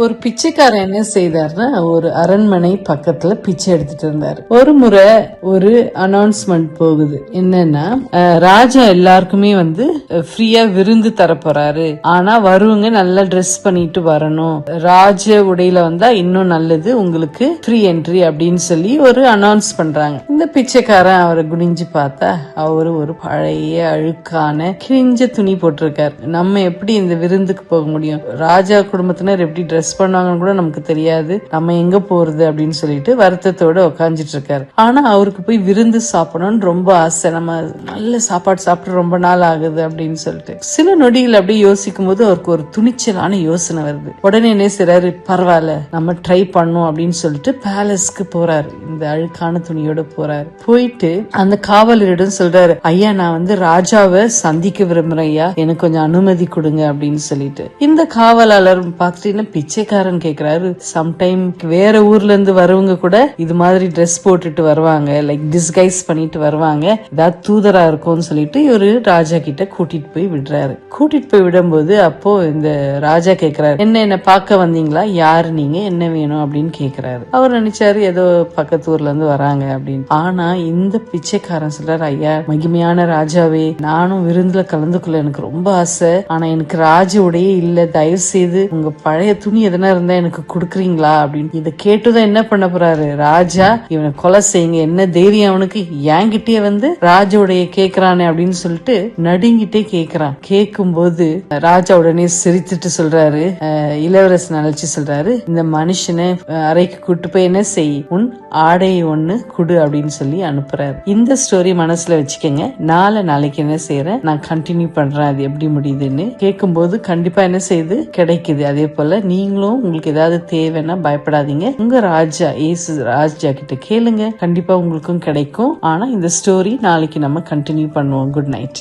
ஒரு பிச்சைக்காரன் என்ன செய்தார்னா ஒரு அரண்மனை பக்கத்துல பிச்சை எடுத்துட்டு இருந்தாரு. ஒரு முறை ஒரு அனௌன்ஸ்மெண்ட் போகுது, என்னன்னா ராஜா எல்லாருக்குமே ஃப்ரீயா விருந்து தர போறாரு, ஆனா வருவங்க நல்லா ட்ரெஸ் பண்ணிட்டு வரணும், ராஜ உடையில வந்தா இன்னும் நல்லது, உங்களுக்கு ஃப்ரீ என்ட்ரி அப்படின்னு சொல்லி ஒரு அனௌன்ஸ் பண்றாங்க. இந்த பிச்சைக்காரன் அவரை குனிஞ்சு பார்த்தா அவரு ஒரு பழைய அழுக்கான கிழிஞ்ச துணி போட்டிருக்காரு. நம்ம எப்படி இந்த விருந்துக்கு போக முடியும், ராஜா குடும்பத்தினர் எப்படி ட்ரெஸ் பண்ணாங்கன்னு கூட நமக்கு தெரியாது, நம்ம எங்க போறது அப்படின்னு சொல்லிட்டு வருத்தத்தோட உட்காந்துட்டு இருக்காரு. ஆனா அவருக்கு போய் விருந்து சாப்பிடணும்னு ரொம்ப ஆசை, நம்ம நல்ல சாப்பாடு சாப்பிட்டு ரொம்ப நாள் ஆகுது அப்படின்னு சொல்லிட்டு சில நொடிகள் அப்படியே யோசிக்கும் போது அவருக்கு ஒரு துணிச்சலான யோசனை வருது. உடனே என்ன செய்றாரு, பரவாயில்ல நம்ம ட்ரை பண்ணும் அப்படின்னு சொல்லிட்டு பேலஸ்க்கு போறாரு. இந்த அழுக்கான துணியோட போறாரு. போயிட்டு அந்த காவலரிடம் சொல்றாரு, ஐயா நான் ராஜாவை சந்திக்க விரும்புறேன் ஐயா, எனக்கு கொஞ்சம் அனுமதி கொடுங்க அப்படின்னு சொல்லிட்டு. இந்த காவலாளர் பாத்துட்டீங்கன்னா பிச்சைக்காரன் கேக்குறாரு, சம்டைம் வேற ஊர்ல இருந்து வரவங்க கூட இது மாதிரி ட்ரெஸ் போட்டுட்டு வருவாங்க, லைக் டிஸ்கைஸ் பண்ணிட்டு வருவாங்க, ஏதாவது தூதரா இருக்கும்னு சொல்லிட்டு இவரு ராஜா கிட்ட கூட்டிட்டு போய் விடுறாரு. கூட்டிட்டு போய் விடும்போது அப்போ இந்த ராஜா கேக்குறாரு, என்ன பார்க்க வந்தீங்களா, யாரு நீங்க, என்ன வேணும் அப்படின்னு கேக்குறாரு. அவர் நினைச்சாரு ஏதோ பக்கத்து ஊர்ல இருந்து வராங்க அப்படின்னு. ஆனா இந்த பிச்சைக்காரன் சொல்றாரு, ஐயா மகிமையான ராஜாவே, நானும் விருந்துல கலந்துக்குள்ள எனக்கு ரொம்ப ஆசை, ஆனா எனக்கு ராஜ உடையே இல்ல, தயவு செய்து உங்க பழைய துணி எதனா இருந்தா எனக்கு குடுக்குறீங்களா அப்படின்னு. இதை கேட்டுதான் என்ன பண்ண போறாரு ராஜா, இவனை கொலை செய்யுங்க, என்ன தைரியம் அவனுக்கு, என்கிட்டயே ராஜா உடைய கேக்குறானே அப்படின்னு சொல்லிட்டு நடுங்கிட்டே கேக்குறான். கேட்கும் போது ராஜா உடனே சிரித்துட்டு சொல்றாரு, இளவரசன் அழைச்சு சொல்றாரு, இந்த மனுஷனை அறைக்கு கூட்டு போய் என்ன செய், உன் ஆடையை ஒண்ணு குடு அப்படின்னு சொல்லி அனுப்புறாரு. இந்த ஸ்டோரி மனசுல வச்சுக்கோங்க. நாளைக்கு என்ன செய்யறேன் நான் கண்டினியூ பண்றேன், அது எப்படி முடியுதுன்னு. கேட்கும் போது கண்டிப்பா என்ன செய்யுது, கிடைக்குது. அதே போல நீங்களும் உங்களுக்கு ஏதாவது தேவைன்னா பயப்படாதீங்க, உங்க ராஜா ஏசு ராஜா கிட்ட கேளுங்க, கண்டிப்பா உங்களுக்கும் கிடைக்கும். ஆனா இந்த ஸ்டோரி நாளைக்கு நம்ம கண்டினியூ பண்ணுவோம். Good night.